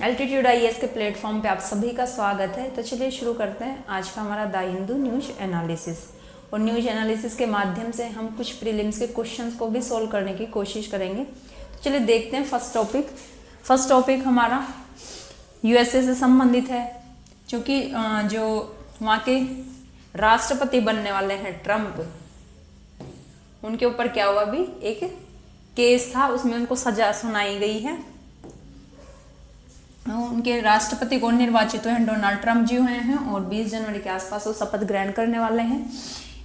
Altitude IAS के platform पे आप सभी का स्वागत है। तो चलिए शुरू करते हैं आज का हमारा द हिंदू न्यूज एनालिसिस। और न्यूज एनालिसिस के माध्यम से हम कुछ प्रीलिम्स के क्वेश्चंस को भी सॉल्व करने की कोशिश करेंगे। तो चलिए देखते हैं फर्स्ट टॉपिक हमारा यूएसए से संबंधित है, क्योंकि जो वहाँ के राष्ट्रपति बनने वाले हैं ट्रम्प, उनके ऊपर क्या हुआ, अभी एक केस था, उसमें उनको सजा सुनाई गई है। उनके राष्ट्रपति कौन निर्वाचित हुए हैं, डोनाल्ड ट्रम्प जी हुए हैं और 20 जनवरी के आसपास वो शपथ ग्रहण करने वाले हैं।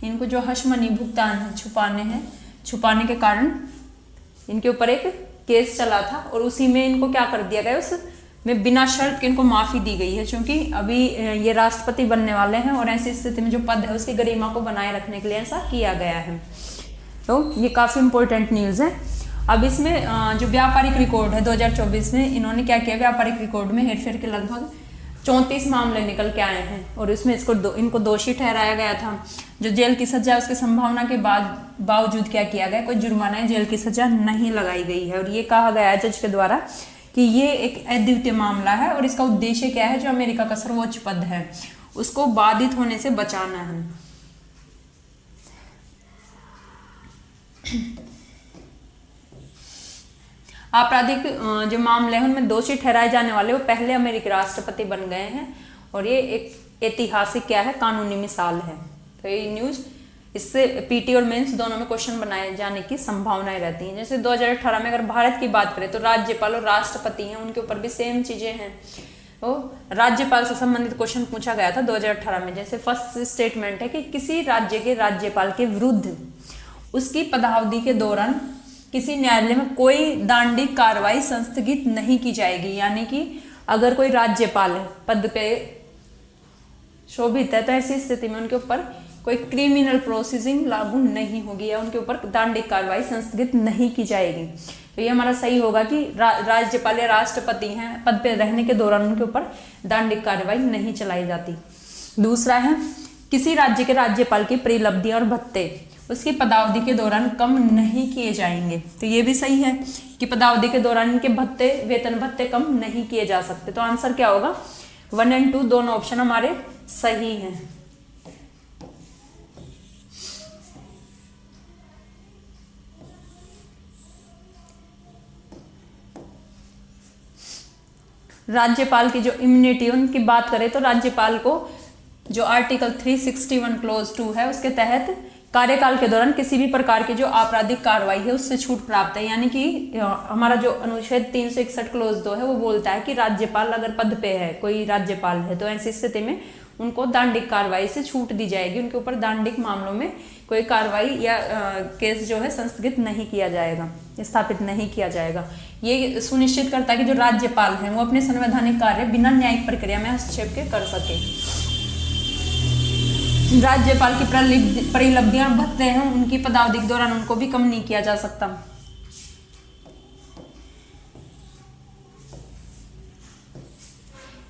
इनको जो हशमनी भुगतान छुपाने के कारण इनके ऊपर एक केस चला था और उसी में इनको क्या कर दिया गया, उसमें बिना शर्त के इनको माफी दी गई है, क्योंकि अभी ये राष्ट्रपति बनने वाले हैं और ऐसी स्थिति में जो पद है उसकी गरिमा को बनाए रखने के लिए ऐसा किया गया है। तो ये काफी इंपॉर्टेंट न्यूज है। अब इसमें जो व्यापारिक रिकॉर्ड है 2024 में, इन्होंने क्या किया, व्यापारिक रिकॉर्ड में हेरफेर के लगभग 34 मामले निकल के आए हैं और इसमें इनको दोषी ठहराया गया था। जो जेल की सजा उसकी संभावना के बावजूद क्या किया गया, कोई जुर्माना या जेल की सजा नहीं लगाई गई है। और ये कहा गया है जज के द्वारा कि ये एक अद्वितीय मामला है और इसका उद्देश्य क्या है, जो अमेरिका का सर्वोच्च पद है उसको बाधित होने से बचाना है। आपराधिक जो मामले हैं उनमें दोषी ठहराए जाने वाले वो पहले अमेरिकी राष्ट्रपति बन गए हैं और ये एक ऐतिहासिक क्या है, कानूनी मिसाल है। तो ये न्यूज, इससे पीटी और मेंस दोनों में क्वेश्चन बनाए जाने की संभावनाएं रहती हैं। जैसे 2018 में अगर भारत की बात करें तो राज्यपाल और राष्ट्रपति हैं, उनके ऊपर भी सेम चीजें हैं। तो राज्यपाल से संबंधित क्वेश्चन पूछा गया था 2018 में। जैसे फर्स्ट स्टेटमेंट है कि किसी राज्य के राज्यपाल के विरुद्ध उसकी पदावधि के दौरान किसी न्यायालय में कोई दंडिक कार्रवाई संस्थगित नहीं की जाएगी। यानी कि अगर कोई राज्यपाल पद पे शोभित है तो ऐसी स्थिति में उनके ऊपर कोई क्रिमिनल प्रोसीजिंग लागू नहीं होगी या उनके ऊपर दंडिक कार्रवाई संस्थगित नहीं की जाएगी। तो ये हमारा सही होगा कि राज्यपाल या राष्ट्रपति हैं, पद पे रहने के दौरान उनके ऊपर दंडिक कार्रवाई नहीं चलाई जाती। दूसरा है किसी राज्य के राज्यपाल की परिलब्धियां और भत्ते उसकी पदावधि के दौरान कम नहीं किए जाएंगे। तो ये भी सही है कि पदावधि के दौरान इनके वेतन भत्ते कम नहीं किए जा सकते। तो आंसर क्या होगा, 1 और 2 दोनों ऑप्शन हमारे सही हैं। राज्यपाल की जो इम्यूनिटी उनकी बात करें तो राज्यपाल को जो आर्टिकल 361 क्लोज 2 है उसके तहत कार्यकाल के दौरान किसी भी प्रकार की जो आपराधिक कार्रवाई है उससे छूट प्राप्त है। यानी कि हमारा जो अनुच्छेद 361 क्लोज 2 है वो बोलता है कि राज्यपाल अगर पद पे है, कोई राज्यपाल है, तो ऐसी स्थिति में उनको दंडिक कार्रवाई से छूट दी जाएगी। उनके ऊपर दंडिक मामलों में कोई कार्रवाई या केस जो है संस्थगित नहीं किया जाएगा, स्थापित नहीं किया जाएगा। ये सुनिश्चित करता है कि जो राज्यपाल है वो अपने संवैधानिक कार्य बिना न्यायिक प्रक्रिया में हस्तक्षेप के कर सके। राज्यपाल की परिलब्धियां भत्ते हैं उनकी पदावधि के दौरान उनको भी कम नहीं किया जा सकता।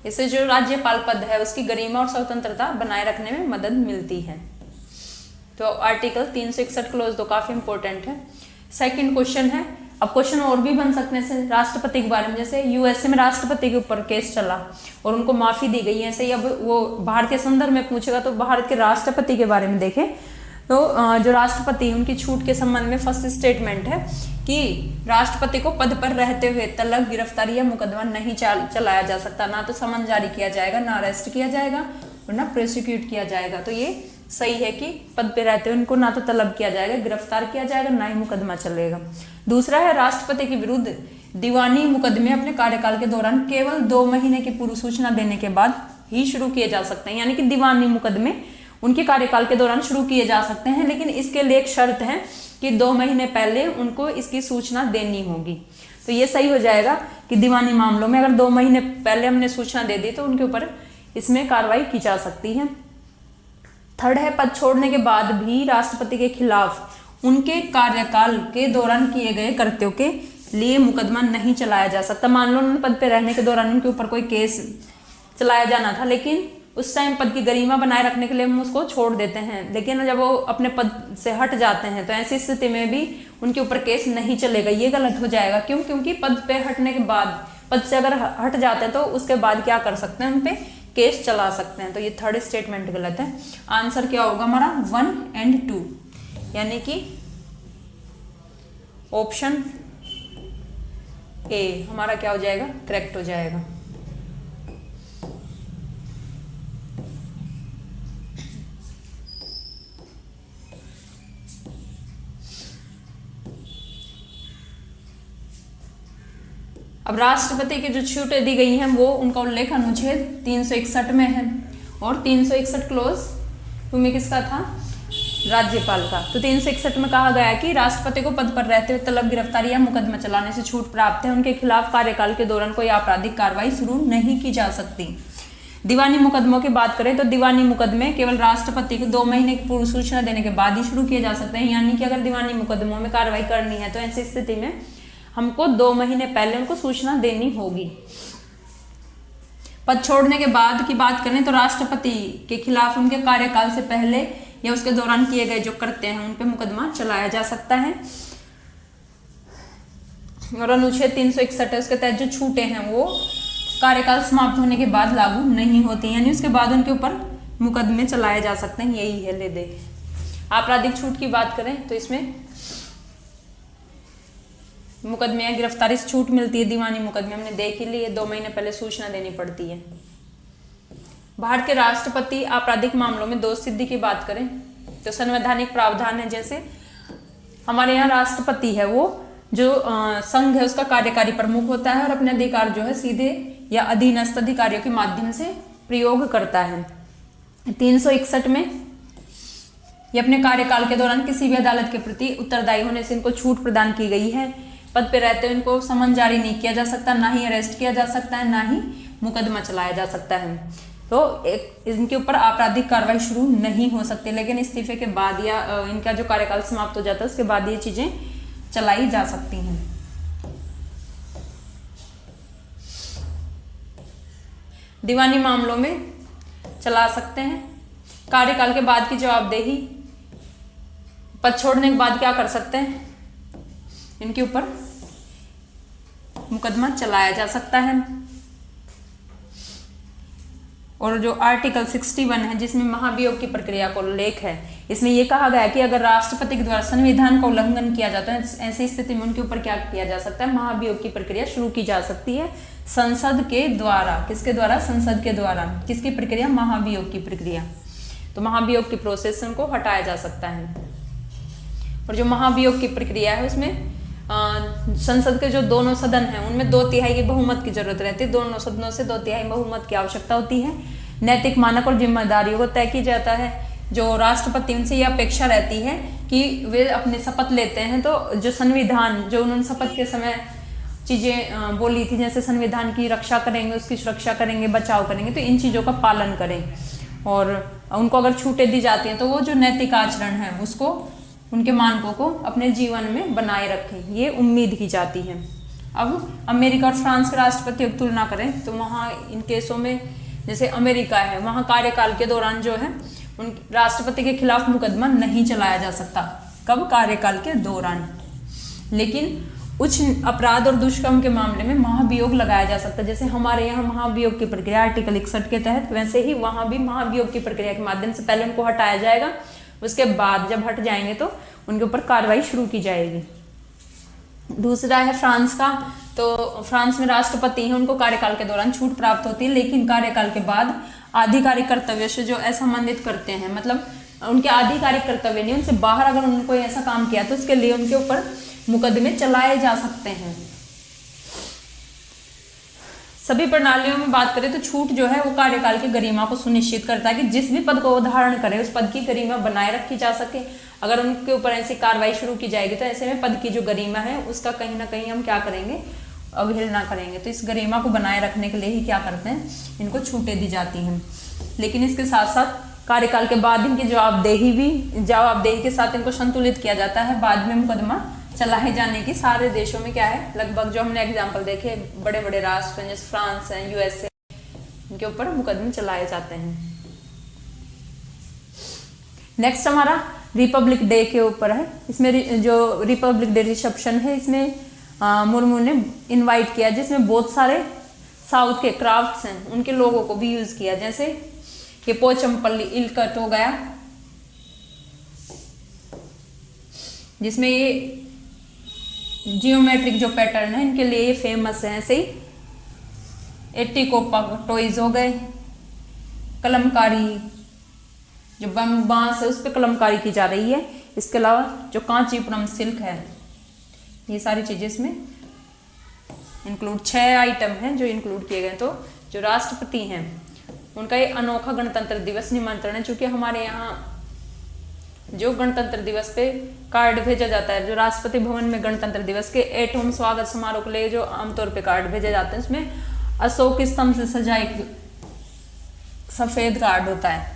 इससे जो राज्यपाल पद है उसकी गरिमा और स्वतंत्रता बनाए रखने में मदद मिलती है। तो आर्टिकल 361 क्लोज 2 काफी इंपॉर्टेंट है। सेकंड क्वेश्चन है, अब क्वेश्चन और भी बन सकते हैं राष्ट्रपति के बारे में। जैसे यूएसए में राष्ट्रपति के ऊपर केस चला और उनको माफी दी गई है, ऐसे ही अब वो भारतीय संदर्भ में पूछेगा तो भारत के राष्ट्रपति के बारे में देखें तो जो राष्ट्रपति उनकी छूट के संबंध में फर्स्ट स्टेटमेंट है कि राष्ट्रपति को पद पर रहते हुए तलब, गिरफ्तारी या मुकदमा नहीं चलाया जा सकता। ना तो समन जारी किया जाएगा, ना अरेस्ट किया जाएगा और ना प्रोसिक्यूट किया जाएगा। तो ये सही है कि पद पे रहते हुए उनको ना तो तलब किया जाएगा, गिरफ्तार किया जाएगा, ना ही मुकदमा चलेगा। दूसरा है राष्ट्रपति के विरुद्ध दीवानी मुकदमे अपने कार्यकाल के दौरान केवल 2 महीने की पूर्व सूचना देने के बाद ही शुरू किए जा सकते हैं। यानी कि दीवानी मुकदमे उनके कार्यकाल के दौरान शुरू किए जा सकते हैं, लेकिन इसके लिए एक शर्त है कि 2 महीने पहले उनको इसकी सूचना देनी होगी। तो ये सही हो जाएगा कि दीवानी मामलों में अगर 2 महीने पहले हमने सूचना दे दी तो उनके ऊपर इसमें कार्रवाई की जा सकती है। थर्ड है पद छोड़ने के बाद भी राष्ट्रपति के खिलाफ उनके कार्यकाल के दौरान किए गए कृत्यों के लिए मुकदमा नहीं चलाया जा सकता। मान लो उन्होंने पद पे रहने के दौरान उनके ऊपर कोई केस चलाया जाना था, लेकिन उस टाइम पद की गरिमा बनाए रखने के लिए हम उसको छोड़ देते हैं, लेकिन जब वो अपने पद से हट जाते हैं तो ऐसी स्थिति में भी उनके ऊपर केस नहीं चलेगा। ये गलत हो जाएगा। क्यों? क्योंकि पद पे हटने के बाद पद से अगर हट जाते हैं तो उसके बाद क्या कर सकते हैं, उन पे केस चला सकते हैं। तो ये थर्ड स्टेटमेंट गलत है। आंसर क्या होगा हमारा 1 और 2, यानी कि ऑप्शन ए हमारा क्या हो जाएगा, करेक्ट हो जाएगा। अब राष्ट्रपति की जो छूटें दी गई हैं वो उनका उल्लेख अनुच्छेद 361 में है, और 361 क्लोज 2 में किसका था, राज्यपाल का। तो 361 में कहा गया कि राष्ट्रपति को पद पर रहते हुए तलब, गिरफ्तारी या मुकदमा चलाने से छूट प्राप्त है। उनके खिलाफ कार्यकाल के दौरान कोई आपराधिक कार्रवाई शुरू नहीं की जा सकती। दीवानी मुकदमों की बात करें तो दीवानी मुकदमे केवल राष्ट्रपति को 2 महीने की पूर्व सूचना देने के बाद ही शुरू किए जा सकते हैं। यानी कि अगर दीवानी मुकदमों में कार्रवाई करनी है तो ऐसी स्थिति में हमको 2 महीने पहले उनको सूचना देनी होगी। पद छोड़ने के बाद की बात करें तो राष्ट्रपति के खिलाफ उनके कार्यकाल से पहले या उसके दौरान किए गए जो करते हैं उन पे मुकदमा चलाया जा सकता है। और अनुच्छेद 361 है, उसके तहत जो छूटे हैं वो कार्यकाल समाप्त होने के बाद लागू नहीं होती, यानी उसके बाद उनके ऊपर मुकदमे चलाए जा सकते हैं। यही है ले दे। आपराधिक छूट की बात करें तो इसमें मुकदमे या गिरफ्तारी से छूट मिलती है। दीवानी मुकदमे हमने देख ही लिए, 2 महीने पहले सूचना देनी पड़ती है। भारत के राष्ट्रपति आपराधिक मामलों में दोष सिद्धि की बात करें तो संवैधानिक प्रावधान है, जैसे हमारे यहाँ राष्ट्रपति है वो जो संघ है उसका कार्यकारी प्रमुख होता है और अपने अधिकार जो है सीधे या अधीनस्थ अधिकारियों के माध्यम से प्रयोग करता है। 361 में ये अपने कार्यकाल के दौरान किसी भी अदालत के प्रति उत्तरदायी होने से इनको छूट प्रदान की गई है। पद पे रहते हुए इनको समन जारी नहीं किया जा सकता, ना ही अरेस्ट किया जा सकता है, ना ही मुकदमा चलाया जा सकता है। तो इनके ऊपर आपराधिक कार्रवाई शुरू नहीं हो सकती, लेकिन इस्तीफे के बाद या इनका जो कार्यकाल समाप्त हो जाता है उसके बाद ये चीजें चलाई जा सकती हैं। दीवानी मामलों में चला सकते हैं। कार्यकाल के बाद की जवाबदेही, पद छोड़ने के बाद क्या कर सकते हैं, इनके ऊपर मुकदमा चलाया जा सकता है। और जो आर्टिकल 61 है जिसमें महाभियोग की प्रक्रिया का उल्लेख है, इसमें यह कहा गया कि अगर राष्ट्रपति के द्वारा संविधान का उल्लंघन किया जाता है ऐसी स्थिति में उनके ऊपर क्या किया जा सकता है, महाभियोग की प्रक्रिया शुरू की जा सकती है संसद के द्वारा। किसके द्वारा, संसद के द्वारा। किसकी प्रक्रिया, महाभियोग की प्रक्रिया। तो महाभियोग की प्रोसेस से उनको हटाया जा सकता है। और जो महाभियोग की प्रक्रिया है उसमें संसद के जो दोनों सदन हैं उनमें 2/3 की बहुमत की जरूरत रहती है। दोनों सदनों से 2/3 बहुमत की आवश्यकता होती है। नैतिक मानक और जिम्मेदारियों को तय किया जाता है। जो राष्ट्रपति उनसे यह अपेक्षा रहती है कि वे अपने शपथ लेते हैं तो जो संविधान, जो उन्होंने शपथ के समय चीजें बोली थी, जैसे संविधान की रक्षा करेंगे, उसकी सुरक्षा करेंगे, बचाव करेंगे, तो इन चीजों का पालन करें। और उनको अगर छूटें दी जाती हैं तो वो जो नैतिक आचरण है उसको, उनके मानकों को अपने जीवन में बनाए रखें, ये उम्मीद की जाती है। अब अमेरिका और फ्रांस के राष्ट्रपतियों की तुलना करें तो वहाँ इन केसों में, जैसे अमेरिका है, वहाँ कार्यकाल के दौरान जो है उन राष्ट्रपति के खिलाफ मुकदमा नहीं चलाया जा सकता। कब, कार्यकाल के दौरान। लेकिन उच्च अपराध और दुष्कर्म के मामले में महाभियोग लगाया जा सकता है। जैसे हमारे यहाँ महाभियोग की प्रक्रिया आर्टिकल 61 के तहत, वैसे ही वहाँ भी महाभियोग की प्रक्रिया के माध्यम से पहले उनको हटाया जाएगा, उसके बाद जब हट जाएंगे तो उनके ऊपर कार्रवाई शुरू की जाएगी। दूसरा है फ्रांस का। तो फ्रांस में राष्ट्रपति हैं, उनको कार्यकाल के दौरान छूट प्राप्त होती है, लेकिन कार्यकाल के बाद आधिकारिक कर्तव्य से जो असंबंधित करते हैं, मतलब उनके आधिकारिक कर्तव्य नहीं, उनसे बाहर अगर उन्होंने कोई ऐसा काम किया तो उसके लिए उनके ऊपर मुकदमे चलाए जा सकते हैं। सभी प्रणालियों में बात करें तो छूट जो है वो कार्यकाल की गरिमा को सुनिश्चित करता है कि जिस भी पद को वो धारण करे उस पद की गरिमा बनाए रखी जा सके। अगर उनके ऊपर ऐसी कार्रवाई शुरू की जाएगी तो ऐसे में पद की जो गरिमा है उसका कहीं ना कहीं हम क्या करेंगे, अवहेलना करेंगे। तो इस गरिमा को बनाए रखने के लिए ही क्या करते हैं, इनको छूटें दी जाती हैं। लेकिन इसके साथ साथ कार्यकाल के बाद इनकी जवाबदेही के साथ इनको संतुलित किया जाता है। बाद में मुकदमा चलाए जाने की सारे देशों में क्या है, लगभग जो हमने एग्जाम्पल देखे, बड़े बड़े राष्ट्र हैं जैसे फ्रांस है, यूएसए, इनके ऊपर मुकदमे चलाए जाते हैं। नेक्स्ट हमारा रिपब्लिक डे के ऊपर है। इसमें जो रिपब्लिक डे रिसेप्शन है, इसमें मुर्मू ने इनवाइट किया, जिसमें बहुत सारे साउथ के क्राफ्ट्स हैं उनके लोगों को भी यूज किया, जैसे ये पोचमपल्ली इलकट हो गया, जिसमें ये जियोमेट्रिक जो पैटर्न है इनके लिए ये फेमस है। ऐसे ही एटीकोपा टॉयज हो गए, कलमकारी जो बांस है उस पर कलमकारी की जा रही है। इसके अलावा जो कांचीपुरम सिल्क है, ये सारी चीजें इसमें इंक्लूड 6 आइटम हैं जो इंक्लूड किए गए। तो जो राष्ट्रपति हैं उनका ये अनोखा गणतंत्र दिवस निमंत्रण है, चूंकि हमारे यहाँ जो गणतंत्र दिवस पे कार्ड भेजा जाता है, जो राष्ट्रपति भवन में गणतंत्र दिवस के एट होम स्वागत समारोह के लिए जो आमतौर पे कार्ड भेजे जाते हैं, उसमें अशोक स्तंभ से सजा एक सफेद कार्ड होता है।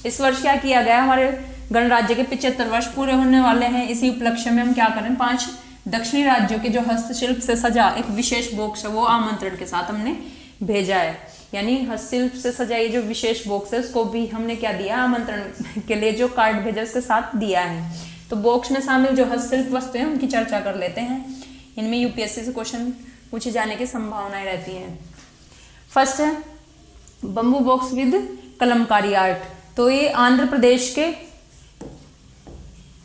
इस वर्ष क्या किया गया, हमारे गणराज्य के 75 वर्ष पूरे होने वाले हैं। इसी उपलक्ष्य में हम क्या करें, 5 दक्षिणी राज्यों के जो हस्तशिल्प से सजा एक विशेष बॉक्स है वो आमंत्रण के साथ हमने भेजा है। यानी हस्तशिल्प से सजा ये जो विशेष बॉक्स है उसको भी हमने क्या दिया, आमंत्रण के लिए जो कार्ड भेजा उसके साथ दिया है। तो बॉक्स में शामिल जो हस्तशिल्प वस्तुएं हैं उनकी चर्चा कर लेते हैं। इनमें यूपीएससी से क्वेश्चन पूछे जाने की संभावनाएं रहती हैं। फर्स्ट है bamboo box with Kalamkari art. तो ये आंध्र प्रदेश के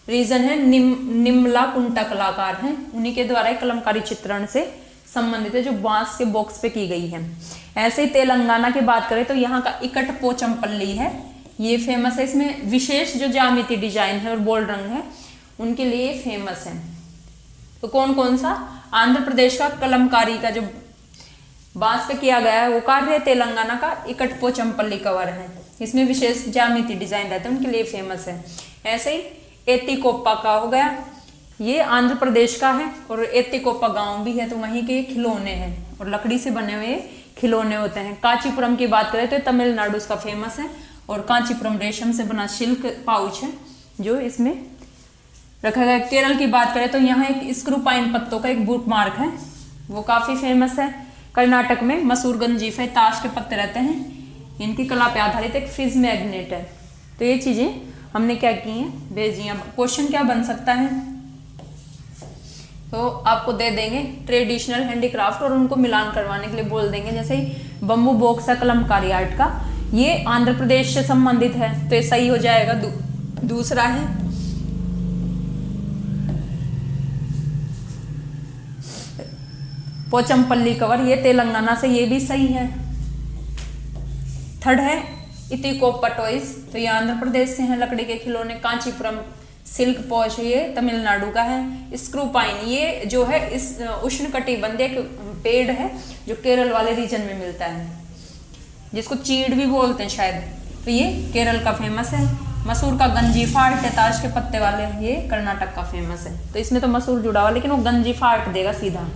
रीजन है निम्ला कुंटा कलाकार हैं, उन्हीं के द्वारा कलमकारी चित्रण से संबंधित है जो बांस के बॉक्स पे की गई है। ऐसे ही तेलंगाना की बात करें तो यहाँ का इकट पोचमपल्ली है, ये फेमस है। इसमें विशेष जो ज्यामिति डिजाइन है और बोल्ड रंग है उनके लिए फेमस है। तो कौन कौन सा, आंध्र प्रदेश का कलमकारी का जो बांस पे किया गया है वो कार्य है, तेलंगाना का इकट पोचमपल्ली कवर है, इसमें विशेष ज्यामिति डिजाइन रहते हैं, उनके लिए फेमस है। ऐसे ही एतिकोप्पा का हो गया, ये आंध्र प्रदेश का है और एतिकोप्पा गांव भी है, तो वहीं के खिलौने हैं और लकड़ी से बने हुए खिलौने होते हैं। कांचीपुरम की बात करें तो तमिलनाडु का फेमस है और कांचीपुरम रेशम से बना सिल्क पाउच है जो इसमें रखा गया। केरल की बात करें तो यहाँ एक स्क्रू पाइन पत्तों का एक बुक मार्क है, वो काफी फेमस है। कर्नाटक में मसूर गंजीफा ताश के पत्ते रहते हैं, इनकी कला पे आधारित एक फ्रिज मैग्नेट है। तो ये चीजें हमने क्या की हैं, भेजी। अब क्वेश्चन क्या बन सकता है, तो आपको दे देंगे ट्रेडिशनल हैंडीक्राफ्ट और उनको मिलान करवाने के लिए बोल देंगे। जैसे ही बम्बू बॉक्स है कलमकारी आर्ट का, ये आंध्र प्रदेश से संबंधित है तो ये सही हो जाएगा। दूसरा है पोचमपल्ली कवर, ये तेलंगाना से, ये भी सही है। थर्ड है इतिकोप्पा टॉयज, तो ये आंध्र प्रदेश से हैं, लकड़ी के खिलौने। कांचीपुरम सिल्क पॉच ये तमिलनाडु का है। स्क्रू पाइन ये जो है इस उष्णकटिबंधीय पेड़ है जो केरल वाले रीजन में मिलता है, जिसको चीड़ भी बोलते हैं शायद, तो ये केरल का फेमस है। मसूर का गंजीफा आर्ट है, ताश के पत्ते वाले, ये कर्नाटक का फेमस है। तो इसमें तो मसूर जुड़ा हुआ लेकिन वो गंजीफा आर्ट देगा सीधा।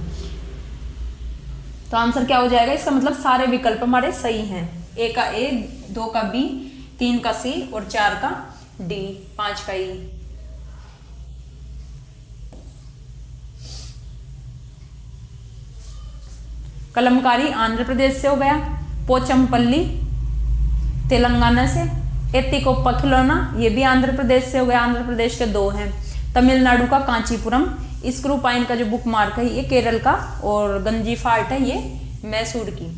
तो आंसर क्या हो जाएगा, इसका मतलब सारे विकल्प हमारे सही हैं। ए का ए, 2 का बी, 3 का सी और 4 का डी, 5 का ई। कलमकारी आंध्र प्रदेश से हो गया, पोचमपल्ली तेलंगाना से, एतिकोप्पा खिलौना ये भी आंध्र प्रदेश से हो गया, आंध्र प्रदेश के 2 हैं। तमिलनाडु का कांचीपुरम, स्क्रू पाइन का जो बुक मार्क है ये केरल का, और गंजीफा आर्ट है ये मैसूर की।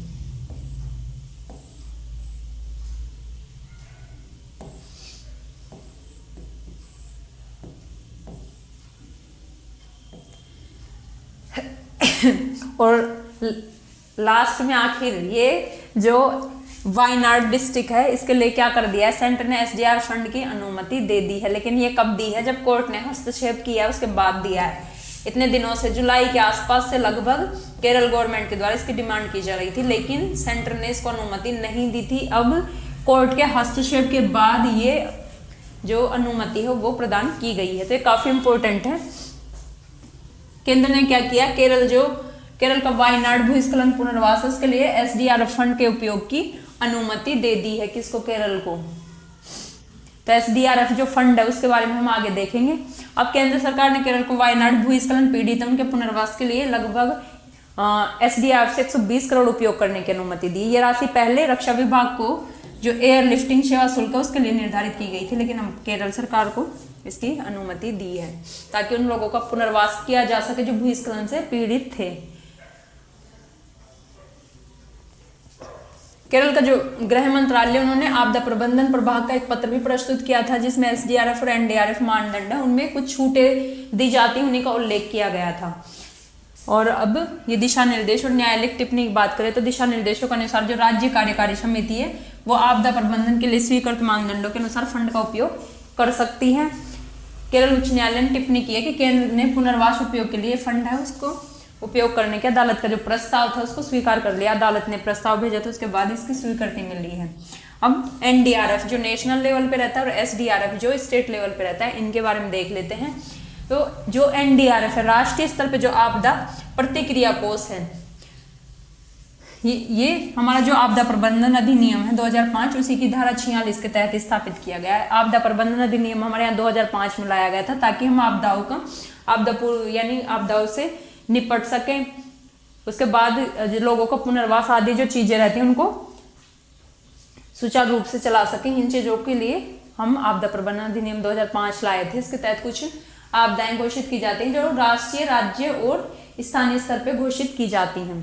और लास्ट में आखिर ये जो वायनाड डिस्ट्रिक्ट है इसके लिए क्या कर दिया है, सेंटर ने एसडीआर फंड की अनुमति दे दी है। लेकिन ये कब दी है, जब कोर्ट ने हस्तक्षेप किया उसके बाद दिया है। इतने दिनों से जुलाई के आसपास से लगभग केरल गवर्नमेंट के द्वारा इसकी डिमांड की जा रही थी, लेकिन सेंटर ने इसको अनुमति नहीं दी थी। अब कोर्ट के हस्तक्षेप के बाद ये जो अनुमति है वो प्रदान की गई है। तो ये काफी इंपॉर्टेंट है। केंद्र ने क्या किया, केरल का वायनाड भूस्खलन पुनर्वास उसके लिए एसडीआरएफ फंड के उपयोग की अनुमति दे दी है। किसको, केरल को। तो एसडीआरएफ जो फंड है उसके बारे में हम आगे देखेंगे। अब केंद्र सरकार ने केरल को वायनाड भूस्खलन पीड़ित उनके पुनर्वास के लिए लगभग एसडीआरएफ से 120 करोड़ उपयोग करने की अनुमति दी। ये राशि पहले रक्षा विभाग को जो एयरलिफ्टिंग सेवा शुल्क है उसके लिए निर्धारित की गई थी, लेकिन अब केरल सरकार को इसकी अनुमति दी है, ताकि उन लोगों का पुनर्वास किया जा सके जो भूस्खलन से पीड़ित थे। केरल का जो गृह मंत्रालय, उन्होंने आपदा प्रबंधन प्रभाग का एक पत्र भी प्रस्तुत किया था, जिसमें एसडीआरएफ और एनडीआरएफ मानदंड है उनमें कुछ छूटें दी जाती, उन्हीं का उल्लेख किया गया था। और अब ये दिशा निर्देश और न्यायालयिक टिप्पणी की बात करें तो दिशा निर्देशों के अनुसार जो राज्य कार्यकारी समिति है वो आपदा प्रबंधन के लिए स्वीकृत मानदंडों के अनुसार फंड का उपयोग कर सकती है। केरल उच्च न्यायालय ने टिप्पणी की है कि केंद्र ने पुनर्वास उपयोग के लिए फंड है उसको उपयोग करने के अदालत का जो प्रस्ताव था उसको स्वीकार कर लिया। अदालत ने प्रस्ताव भेजा था, उसके बाद इसकी स्वीकृति मिल रही है। अब एनडीआरएफ जो नेशनल लेवल पे रहता है और एसडीआरएफ जो स्टेट लेवल पे रहता है, इनके बारे में देख लेते हैं। तो जो एनडीआरएफ है, राष्ट्रीय स्तर पे जो आपदा प्रतिक्रिया कोष है, ये हमारा जो आपदा प्रबंधन अधिनियम है 2005, उसी की धारा 46 के तहत स्थापित किया गया है। आपदा प्रबंधन अधिनियम हमारे यहाँ 2005 में लाया गया था, ताकि हम आपदाओं का यानी आपदाओं से निपट सकें। उसके बाद लोगों को पुनर्वास आदि जो चीजें रहती हैं उनको सुचारू रूप से चला सकें। इन चीजों के लिए हम आपदा प्रबंधन अधिनियम 2005 लाए थे। इसके तहत कुछ आपदाएं घोषित की जाती हैं जो राष्ट्रीय, राज्य और स्थानीय स्तर पे घोषित की जाती हैं।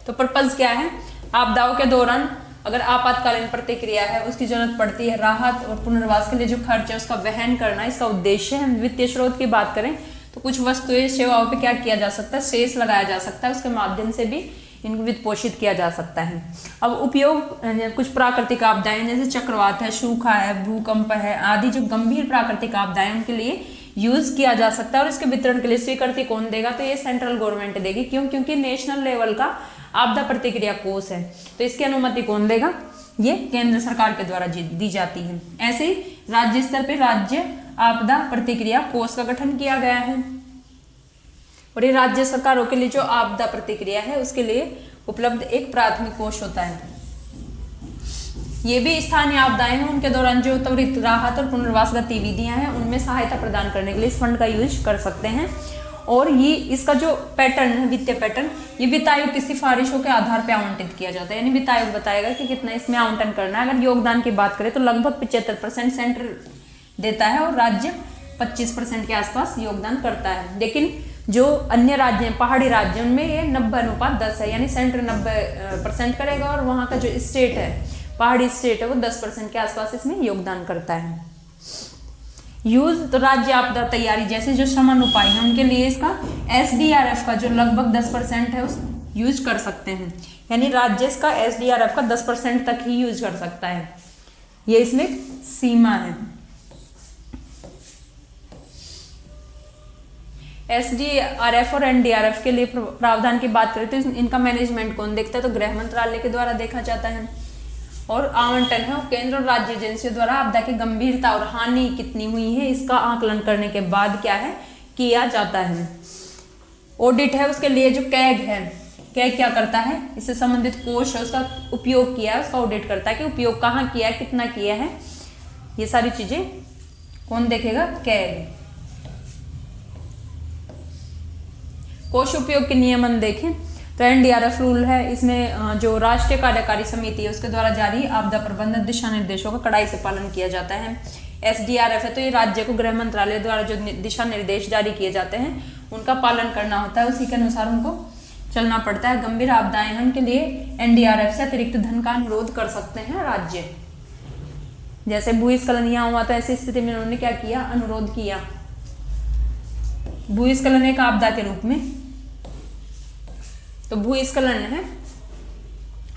तो पर्पज क्या है? आपदाओं के दौरान अगर आपातकालीन प्रतिक्रिया है, उसकी जरूरत पड़ती है, राहत और पुनर्वास के लिए जो खर्च है उसका वहन करना इसका उद्देश्य है। वित्तीय स्रोत की बात करें तो कुछ वस्तुएं सेवाओं पे क्या किया जा सकता है, सेस लगाया जा सकता है, उसके माध्यम से भी इनको वित्त पोषित किया जा सकता है। अब उपयोग कुछ प्राकृतिक आपदाएं जैसे चक्रवात है, सूखा है, भूकंप है आदि जो गंभीर प्राकृतिक आपदाएं उनके लिए यूज किया जा सकता है। और इसके वितरण के लिए स्वीकृति कौन देगा? तो ये सेंट्रल गवर्नमेंट देगी। क्यों? क्योंकि नेशनल लेवल का आपदा प्रतिक्रिया कोष है, तो इसकी अनुमति कौन देगा? ये केंद्र सरकार के द्वारा दी जाती है। ऐसे ही राज्य स्तर पे राज्य आपदा प्रतिक्रिया कोष का गठन किया गया है, और ये राज्य सरकारों के लिए जो आपदा प्रतिक्रिया है उसके लिए उपलब्ध एक प्राथमिक कोष होता है। ये भी स्थानीय आपदाएं हैं, उनके दौरान जो त्वरित राहत और पुनर्वास गतिविधियां हैं उनमें सहायता प्रदान करने के लिए इस फंड का यूज कर सकते हैं। और ये इसका जो पैटर्न है, वित्तीय पैटर्न, ये वित्त आयोग की सिफारिशों के आधार पर आवंटित किया जाता है। यानी वित्त आयोग बताएगा कि कितना इसमें आवंटन करना है। अगर योगदान की बात करें तो लगभग 75% सेंटर देता है और राज्य 25% के आसपास योगदान करता है। लेकिन जो अन्य राज्य हैं, पहाड़ी राज्य, उनमें ये 90:10 है, यानी सेंटर 90% करेगा और वहाँ का जो स्टेट है, पहाड़ी स्टेट है, वो 10% के आसपास इसमें योगदान करता है। यूज तो राज्य आपदा तैयारी जैसे जो शमन उपाय हैं उनके लिए इसका एसडीआरएफ का जो लगभग 10% है उस यूज कर सकते हैं। यानी राज्य इसका एसडीआरएफ का 10% तक ही यूज कर सकता है, ये इसमें सीमा है। एसडीआरएफ और एनडीआरएफ के लिए प्रावधान की बात करें तो इनका मैनेजमेंट कौन देखता है? तो गृह मंत्रालय के द्वारा देखा जाता है। और आवंटन है केंद्र और राज्य एजेंसियों द्वारा आपदा की गंभीरता और हानि कितनी हुई है इसका आकलन करने के बाद क्या है किया जाता है। ऑडिट है, उसके लिए जो कैग है, कैग क्या करता है? इससे संबंधित कोष है उसका उपयोग किया है उसका ऑडिट करता है कि उपयोग कहाँ किया है, कितना किया है, ये सारी चीजें कौन देखेगा? कैग। कोष उपयोग के नियमन देखें तो एनडीआरएफ रूल है, इसमें जो राष्ट्रीय कार्यकारी समिति है उसके द्वारा जारी आपदा प्रबंधन दिशा निर्देशों का कड़ाई से पालन किया जाता है। एसडीआरएफ है तो ये राज्य को गृह मंत्रालय द्वारा जो दिशा निर्देश जारी किए जाते हैं उनका पालन करना होता है, उसी के अनुसार उनको चलना पड़ता है। गंभीर आपदाएं हैं उनके लिए एनडीआरएफ से अतिरिक्त धन का अनुरोध कर सकते हैं राज्य। जैसे भूस्खलन यहाँ हुआ तो ऐसी स्थिति में उन्होंने क्या किया? अनुरोध किया। भूस्खलन एक आपदा के रूप में, तो भूस्खलन है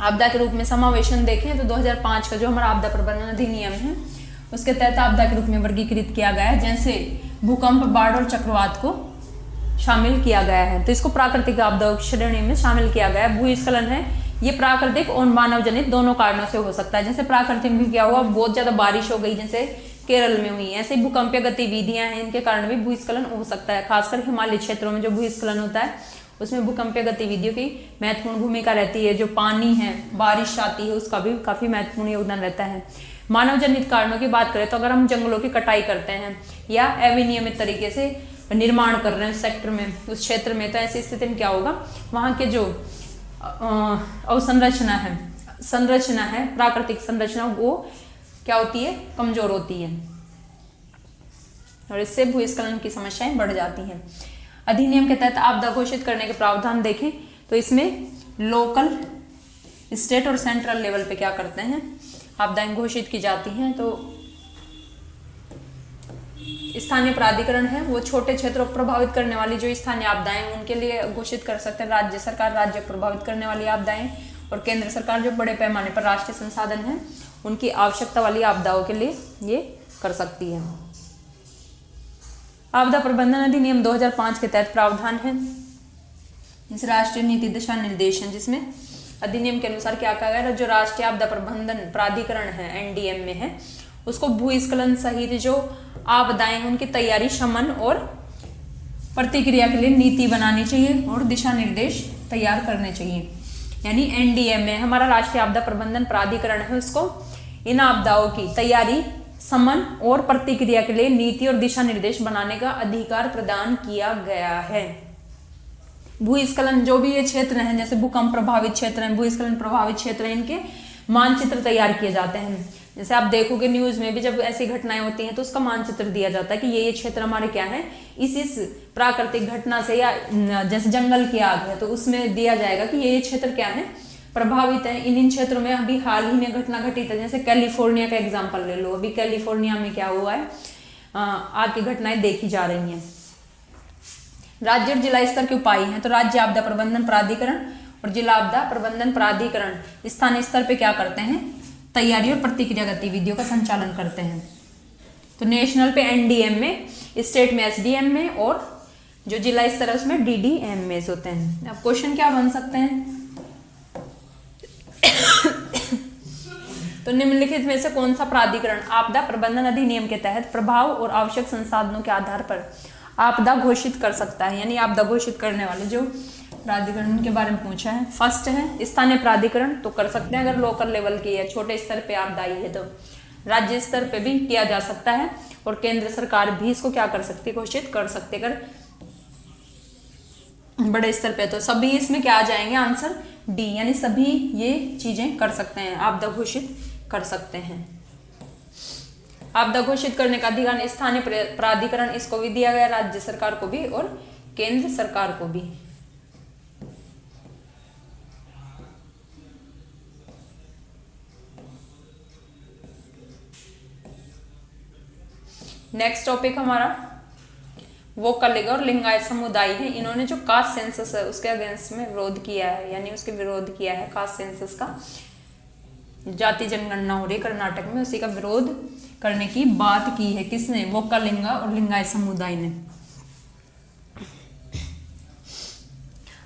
आपदा के रूप में समावेशन देखें तो 2005 का जो हमारा आपदा प्रबंधन अधिनियम है उसके तहत आपदा के रूप में वर्गीकृत किया गया है। जैसे भूकंप, बाढ़ और चक्रवात को शामिल किया गया है, तो इसको प्राकृतिक आपदा श्रेणी में शामिल किया गया है। भूस्खलन है ये प्राकृतिक और मानव जनित दोनों कारणों से हो सकता है। जैसे प्राकृतिक में क्या हुआ, बहुत ज्यादा बारिश हो गई जैसे केरल में हुई, ऐसे भूकंपीय गतिविधियां हैं इनके कारण भी भूस्खलन हो सकता है। खासकर हिमालय क्षेत्रों में जो भूस्खलन होता है उसमें भूकंपीय गतिविधियों की महत्वपूर्ण भूमिका रहती है। जो पानी है, बारिश आती है, उसका भी काफी महत्वपूर्ण योगदान रहता है। मानव जनित कारणों की बात करें तो अगर हम जंगलों की कटाई करते हैं या अविनियमित तरीके से निर्माण कर रहे हैं सेक्टर में, उस क्षेत्र में, तो ऐसी स्थिति में क्या होगा, वहाँ के जो अवसंरचना है, संरचना है, प्राकृतिक संरचना, वो क्या होती है, कमजोर होती है और इससे भूस्खलन की समस्याएं बढ़ जाती हैं। अधिनियम के तहत आपदा घोषित करने के प्रावधान देखें तो इसमें लोकल, स्टेट और सेंट्रल लेवल पे क्या करते हैं, आपदाएं घोषित की जाती हैं। तो स्थानीय प्राधिकरण है वो छोटे क्षेत्रों को प्रभावित करने वाली जो स्थानीय आपदाएं उनके लिए घोषित कर सकते हैं। राज्य सरकार राज्य प्रभावित करने वाली आपदाएं, और केंद्र सरकार जो बड़े पैमाने पर राष्ट्रीय संसाधन है उनकी आवश्यकता वाली आपदाओं के लिए ये कर सकती है। आपदा प्रबंधन अधिनियम 2005 के तहत प्रावधान है, इस राष्ट्रीय नीति दिशा निर्देश है जिसमें अधिनियम के अनुसार क्या कहा गया है, जो राष्ट्रीय आपदा प्रबंधन प्राधिकरण है एनडीएम में है, उसको भूस्खलन सहित जो आपदाएं हैं उनकी तैयारी, शमन और प्रतिक्रिया के लिए नीति बनानी चाहिए और दिशा निर्देश तैयार करने चाहिए। यानी एनडीएम में हमारा राष्ट्रीय आपदा प्रबंधन प्राधिकरण है, उसको इन आपदाओं की तैयारी, समन और प्रतिक्रिया के लिए नीति और दिशा निर्देश बनाने का अधिकार प्रदान किया गया है। भूस्खलन जो भी ये क्षेत्र हैं, जैसे भूकंप प्रभावित क्षेत्र हैं, भूस्खलन प्रभावित क्षेत्र हैं, इनके मानचित्र तैयार किए जाते हैं। जैसे आप देखोगे न्यूज में भी जब ऐसी घटनाएं होती हैं तो उसका मानचित्र दिया जाता है कि ये क्षेत्र हमारे क्या है, इस प्राकृतिक घटना से, या जैसे जंगल की आग है तो उसमें दिया जाएगा कि ये क्षेत्र क्या है, प्रभावित है। इन क्षेत्रों में अभी हाल ही में घटना घटित है, जैसे कैलिफोर्निया का एग्जाम्पल ले लो, अभी कैलिफोर्निया में क्या हुआ है, आग की घटनाएं देखी जा रही हैं। राज्य और जिला स्तर के उपाय हैं, तो राज्य आपदा प्रबंधन प्राधिकरण और जिला आपदा प्रबंधन प्राधिकरण स्थानीय स्तर पे क्या करते हैं, तैयारी और प्रतिक्रिया गतिविधियों का संचालन करते हैं। तो नेशनल पे एनडीएम में, स्टेट में एसडीएम में, और जो जिला स्तर है उसमें डीडीएम में होते हैं। अब क्वेश्चन क्या बन सकते हैं तो निम्नलिखित में से कौन सा प्राधिकरण आपदा प्रबंधन अधिनियम के तहत प्रभाव और आवश्यक संसाधनों के आधार पर आपदा घोषित कर सकता है, यानी आपदा घोषित करने वाले जो प्राधिकरण के बारे में पूछा है। फर्स्ट है स्थानीय प्राधिकरण, तो कर सकते हैं अगर लोकल लेवल की है, छोटे स्तर पे आपदा आई है तो। राज्य स्तर पे भी किया जा सकता है और केंद्र सरकार भी इसको क्या कर सकती है, घोषित कर सकते। अगर बड़े स्तर पे तो सभी इसमें क्या आ जाएंगे, आंसर डी, यानी सभी ये चीजें कर सकते हैं, आपदा घोषित कर सकते हैं। आपदा घोषित करने का अधिकार स्थानीय प्राधिकरण, इसको भी दिया गया, राज्य सरकार को भी और केंद्र सरकार को भी। नेक्स्ट टॉपिक हमारा वोकलिग और लिंगायत समुदाय है। इन्होंने जो कास्ट सेंसस है उसके अगेंस्ट में विरोध किया है, यानी उसके विरोध किया है। कास्ट सेंसस का जाति जनगणना हो रही है कर्नाटक में, उसी का विरोध करने की बात की है किसने, वोकलिंगा और लिंगायत समुदाय ने।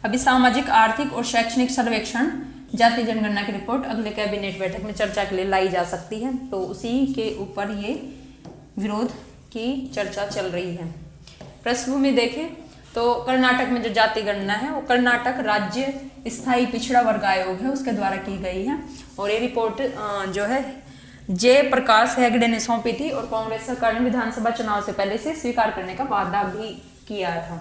अभी सामाजिक, आर्थिक और शैक्षणिक सर्वेक्षण जाति जनगणना की रिपोर्ट अगले कैबिनेट बैठक में चर्चा के लिए लाई जा सकती है, तो उसी के ऊपर ये विरोध की चर्चा चल रही है। पृष्ठभूमि देखें तो कर्नाटक में जो जाति गणना है वो कर्नाटक राज्य स्थायी पिछड़ा वर्ग आयोग है उसके द्वारा की गई है, और ये रिपोर्ट जो है जय प्रकाश हेगड़े ने सौंपी थी, और कांग्रेस सरकार ने विधानसभा चुनाव से पहले से स्वीकार करने का वादा भी किया था।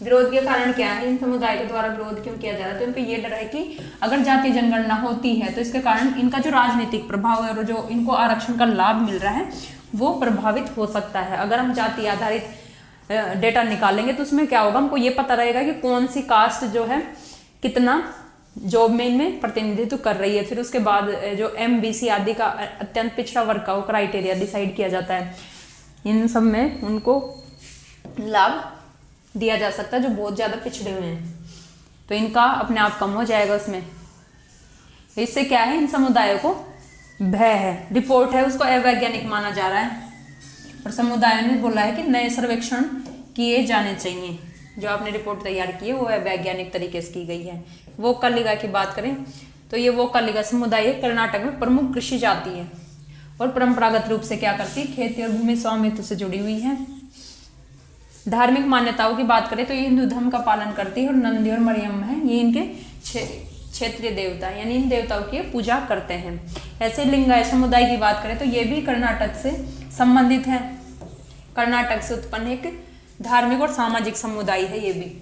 विरोध के कारण क्या है, इन समुदाय के द्वारा विरोध क्यों किया जा रहा है, तो इनको ये डर है कि अगर जातीय जनगणना होती है तो इसके कारण इनका जो राजनीतिक प्रभाव है और जो इनको आरक्षण का लाभ मिल रहा है वो प्रभावित हो सकता है। अगर हम जाति आधारित डेटा निकालेंगे तो उसमें क्या होगा, हमको ये पता रहेगा कि कौन सी कास्ट जो है कितना जॉब में इनमें प्रतिनिधित्व कर रही है। फिर उसके बाद जो MBC आदि का अत्यंत पिछड़ा वर्ग का वो क्राइटेरिया डिसाइड किया जाता है, इन सब में उनको लाभ दिया जा सकता है जो बहुत ज़्यादा पिछड़े हुए हैं, तो इनका अपने आप कम हो जाएगा उसमें। इससे क्या है, इन समुदायों को भय है। रिपोर्ट है उसको अवैज्ञानिक माना जा रहा है, और समुदायों ने बोला है कि नए सर्वेक्षण किए जाने चाहिए। जो आपने रिपोर्ट तैयार की है वो वैज्ञानिक तरीके से की गई है। वोकलिगा की बात करें तो ये वोकलिगा समुदाय कर्नाटक में प्रमुख कृषि जाति है और परंपरागत रूप से क्या करती है, खेती और भूमि स्वामित्व से जुड़ी हुई है। धार्मिक मान्यताओं की बात करें तो ये हिंदू धर्म का पालन करती है, और नंदी और मरियम है ये इनके क्षेत्रीय देवता, यानी इन देवताओं की पूजा करते हैं। ऐसे लिंगायत समुदाय की बात करें तो ये भी कर्नाटक से संबंधित है, कर्नाटक से उत्पन्न एक धार्मिक और सामाजिक समुदाय है ये भी।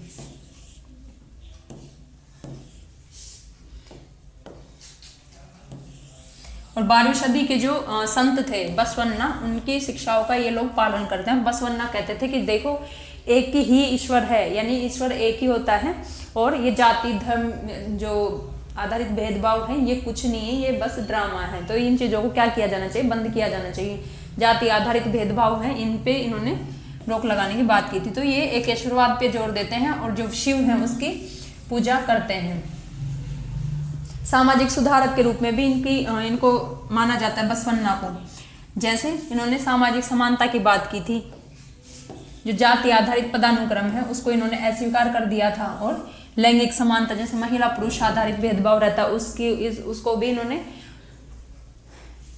और 12वीं सदी के जो संत थे बसवन्ना, उनकी शिक्षाओं का ये लोग पालन करते हैं। बसवन्ना कहते थे कि देखो एक ही ईश्वर है, यानी ईश्वर एक ही होता है और ये जाति धर्म जो आधारित भेदभाव है ये कुछ नहीं है, ये बस ड्रामा है। तो इन चीज़ों को क्या किया जाना चाहिए, बंद किया जाना चाहिए। जाति आधारित भेदभाव है, इन पे इन्होंने रोक लगाने की बात की थी। तो ये एक ईश्वरवाद पे जोर देते हैं और जो शिव है उसकी पूजा करते हैं। सामाजिक सुधारक के रूप में भी इनको माना जाता है बसवन्ना को। जैसे इन्होंने सामाजिक समानता की बात की थी, जो जाति आधारित पदानुक्रम है उसको इन्होंने अस्वीकार कर दिया था, और लैंगिक समानता जैसे महिला पुरुष आधारित भेदभाव रहता उसको भी इन्होंने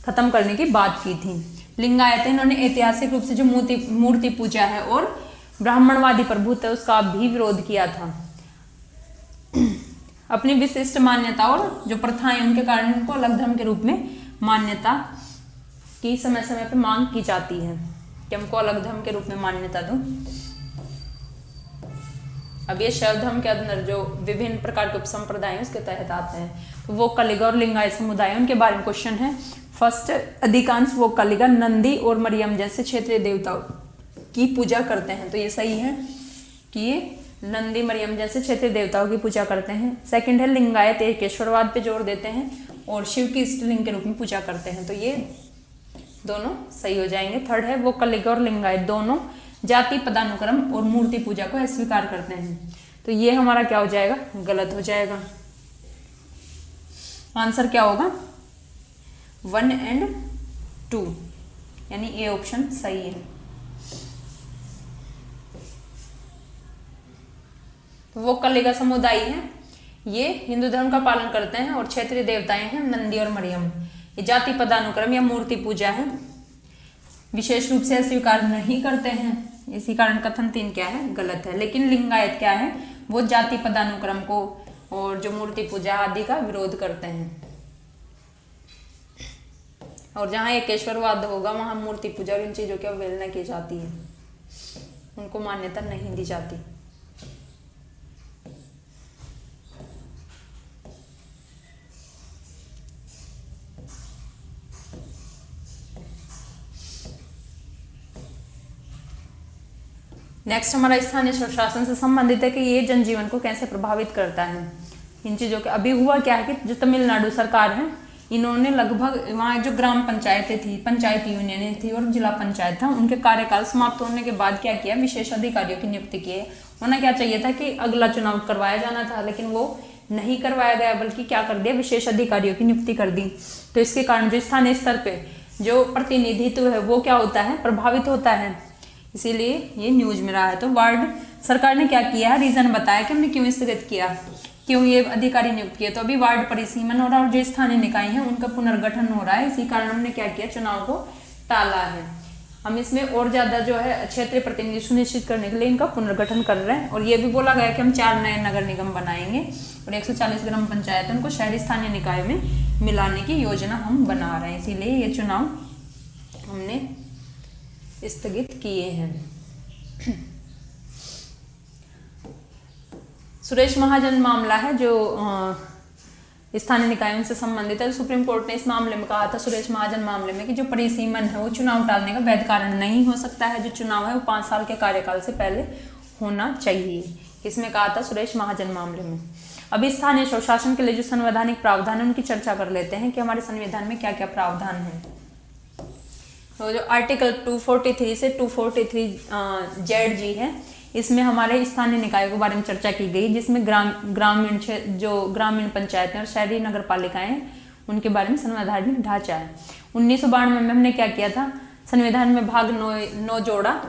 खत्म करने की बात की थी। लिंगायत इन्होंने ऐतिहासिक रूप से जो मूर्ति पूजा है और ब्राह्मणवादी प्रभुत्व है उसका भी विरोध किया था। अपनी विशिष्ट मान्यता और जो प्रथाएं उनके कारण उनको अलग धर्म के रूप में मान्यता की समय समय पर मांग की जाती है कि हमको अलग धर्म के रूप में मान्यता दो। अब ये शैव धर्म के अंदर जो विभिन्न प्रकार के उपसंप्रदाय हैं उसके तहत आते हैं। तो वो कलिगा और लिंगायत समुदाय उनके बारे में क्वेश्चन है। फर्स्ट, अधिकांश वो कलिगा नंदी और मरियम जैसे क्षेत्रीय देवताओं की पूजा करते हैं। तो ये सही है कि ये नंदी मरियम जैसे क्षेत्रीय देवताओं की पूजा करते हैं। सेकंड है लिंगायत एक ईश्वरवाद पे जोर देते हैं और शिव की इष्टलिंग के रूप में पूजा करते हैं। तो ये दोनों सही हो जाएंगे। थर्ड है वो कलिगा और लिंगायत दोनों जाति पदानुक्रम और मूर्ति पूजा को अस्वीकार करते हैं। तो ये हमारा क्या हो जाएगा, गलत हो जाएगा। आंसर क्या होगा 1 और 2, यानी ए ऑप्शन सही है। तो वो कलिगा समुदाय है, ये हिंदू धर्म का पालन करते हैं और क्षेत्रीय देवताएं हैं नंदी और मरियम। ये जाति पदानुक्रम या मूर्ति पूजा है, विशेष रूप से स्वीकार नहीं करते हैं। इसी कारण कथन 3 क्या है, गलत है। लेकिन लिंगायत क्या है, वो जाति पदानुक्रम को और जो मूर्ति पूजा आदि का विरोध करते हैं। और जहाँ एकेश्वरवाद होगा वहाँ मूर्ति पूजा और इन चीजों की अवहेलना की जाती है, उनको मान्यता नहीं दी जाती। नेक्स्ट हमारा स्थानीय स्वशासन से संबंधित है कि ये जनजीवन को कैसे प्रभावित करता है। इन चीज़ों के अभी हुआ क्या है कि जो तमिलनाडु सरकार है इन्होंने लगभग वहाँ जो ग्राम पंचायतें थी, पंचायत यूनियनें थी और जिला पंचायत था, उनके कार्यकाल समाप्त होने के बाद क्या किया, विशेष अधिकारियों की नियुक्ति की। होना क्या चाहिए था कि अगला चुनाव करवाया जाना था, लेकिन वो नहीं करवाया गया, बल्कि क्या कर दिया, विशेष अधिकारियों की नियुक्ति कर दी। तो इसके कारण जो स्थानीय स्तर पे जो प्रतिनिधित्व है वो क्या होता है, प्रभावित होता है। इसीलिए ये न्यूज में रहा है। तो वार्ड सरकार ने क्या किया है, रीजन बताया कि हमने क्यों स्थगित किया, क्यों ये अधिकारी नियुक्त किए। तो अभी वार्ड परिसीमन हो रहा है और जो स्थानीय निकाय है उनका पुनर्गठन हो रहा है, इसी कारण हमने क्या किया, चुनाव को टाला है। हम इसमें और ज्यादा जो है क्षेत्रीय प्रतिनिधि सुनिश्चित करने के लिए इनका पुनर्गठन कर रहे हैं। और ये भी बोला गया कि हम 4 नए नगर निगम बनाएंगे और 140 ग्राम पंचायत उनको शहरी स्थानीय निकाय में मिलाने की योजना हम बना रहे हैं। इसीलिए ये चुनाव हमने स्थगित किए हैं। सुरेश महाजन मामला है जो स्थानीय निकायों से संबंधित है। सुप्रीम कोर्ट ने इस मामले में कहा था, सुरेश महाजन मामले में, कि जो परिसीमन है वो चुनाव टालने का वैध कारण नहीं हो सकता है। जो चुनाव है वो 5 साल के कार्यकाल से पहले होना चाहिए। इसमें कहा था सुरेश महाजन मामले में। अभी स्थानीय स्वशासन के लिए जो संवैधानिक प्रावधान है उनकी चर्चा कर लेते हैं कि हमारे संविधान में क्या क्या प्रावधान है। तो जो आर्टिकल 243 से 243 जेड जी है, इसमें हमारे स्थानीय निकायों के बारे में चर्चा की गई, जिसमें ग्रामीण पंचायतें और शहरी नगर पालिकाएं उनके बारे में संवैधानिक ढांचा है। 1992 में हमने क्या किया था, संविधान में भाग 9 जोड़ा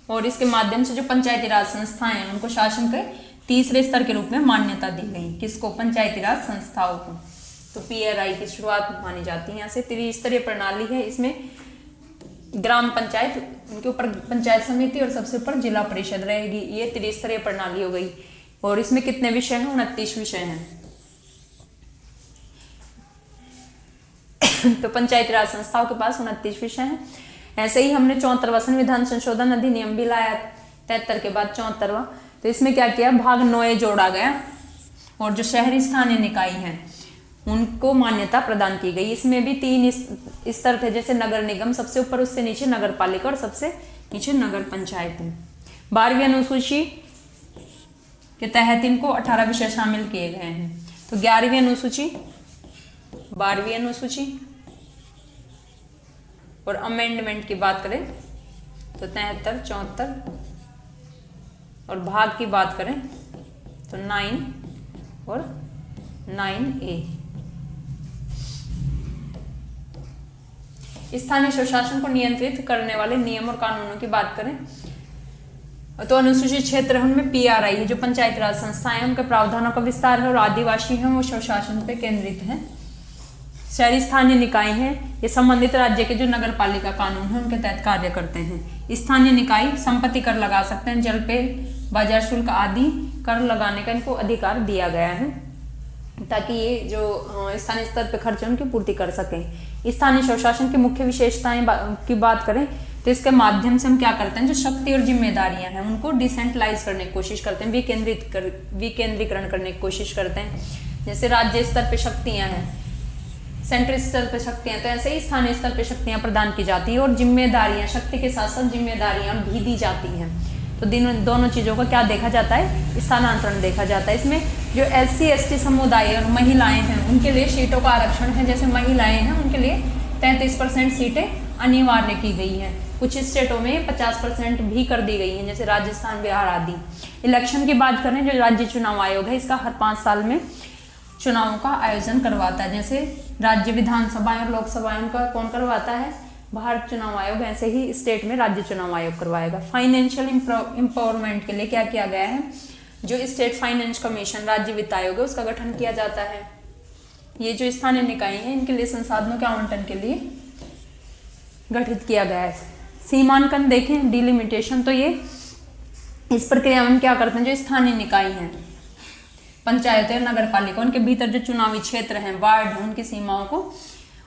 और इसके माध्यम से जो पंचायती राज संस्थाएं हैं उनको शासन के तीसरे स्तर के रूप में मान्यता दी गई। किसको, पंचायती राज संस्थाओं को। तो PRI की शुरुआत मानी जाती है। यहाँ से त्रिस्तरीय प्रणाली है, इसमें ग्राम पंचायत, उनके ऊपर पंचायत समिति और सबसे ऊपर जिला परिषद रहेगी। ये त्रिस्तरीय प्रणाली हो गई। और इसमें कितने विषय हैं, 29 विषय हैं। तो पंचायती राज संस्थाओं के पास 29 विषय हैं। ऐसे ही हमने 74वां संविधान संशोधन अधिनियम भी लाया, 73 के बाद 74वां। तो इसमें क्या किया, भाग 9 जोड़ा गया और जो शहरी स्थानीय निकाय है उनको मान्यता प्रदान की गई। इसमें भी 3 स्तर थे, जैसे नगर निगम सबसे ऊपर, उससे नीचे नगर पालिका और सबसे नीचे नगर पंचायत है। 12वीं अनुसूची के तहत इनको 18 विषय शामिल किए गए हैं। तो 11वीं अनुसूची, 12वीं अनुसूची और अमेंडमेंट की बात करें तो 73, 74 और भाग की बात करें तो 9 और 9A। स्थानीय स्वशासन को नियंत्रित करने वाले नियम और कानूनों की बात करें तो अनुसूचित क्षेत्र है उनमें PRI है, जो पंचायत राज संस्थाएं, उनके प्रावधानों का विस्तार है, और आदिवासी हैं वो स्वशासन पे केंद्रित हैं। शहरी स्थानीय निकाय हैं, ये संबंधित राज्य के जो नगर पालिका कानून है उनके तहत कार्य करते हैं। स्थानीय निकाय संपत्ति कर लगा सकते हैं, जल पे बाजार शुल्क आदि कर लगाने का इनको अधिकार दिया गया है, ताकि ये जो स्थानीय स्तर पे खर्च है उनकी पूर्ति कर सकें। स्थानीय स्वशासन की मुख्य विशेषताएं की बात करें तो इसके माध्यम से हम क्या करते हैं, जो शक्ति और जिम्मेदारियां हैं उनको डिसेंट्रलाइज करने की कोशिश करते हैं, विकेंद्रीकरण करने की कोशिश करते हैं। जैसे राज्य स्तर पे शक्तियां हैं, सेंट्रल स्तर पे शक्तियां, तो ऐसे ही स्थानीय स्तर पे शक्तियां प्रदान की जाती है और जिम्मेदारियां, शक्ति के साथ साथ जिम्मेदारियां भी दी जाती हैं। तो दोनों चीज़ों का क्या देखा जाता है, स्थानांतरण देखा जाता है। इसमें जो SC ST समुदाय और महिलाएं हैं उनके लिए सीटों का आरक्षण है। जैसे महिलाएं हैं उनके लिए 33% सीटें अनिवार्य की गई हैं। कुछ स्टेटों में 50% भी कर दी गई हैं, जैसे राजस्थान, बिहार आदि। इलेक्शन की बात करें, जो राज्य चुनाव आयोग है इसका हर 5 साल में चुनावों का आयोजन करवाता है। जैसे राज्य विधानसभाएं और लोकसभाएं उनका कौन करवाता है, भारत चुनाव आयोग। ऐसे ही स्टेट में राज्य चुनाव आयोग करवाएगा। फाइनेंशियल एम्पावरमेंट के लिए क्या किया गया है, जो स्टेट फाइनेंस कमीशन, राज्य वित्त आयोग है, उसका गठन किया जाता है। ये जो स्थानीय निकाय है इनके लिए संसाधनों के आवंटन के लिए गठित किया गया है। सीमांकन देखें, डिलिमिटेशन, तो ये इस प्रक्रिया में क्या करते हैं, जो स्थानीय निकाय हैं, पंचायत और नगर पालिका, उनके भीतर जो चुनावी क्षेत्र हैं, वार्ड हैं, उनकी सीमाओं को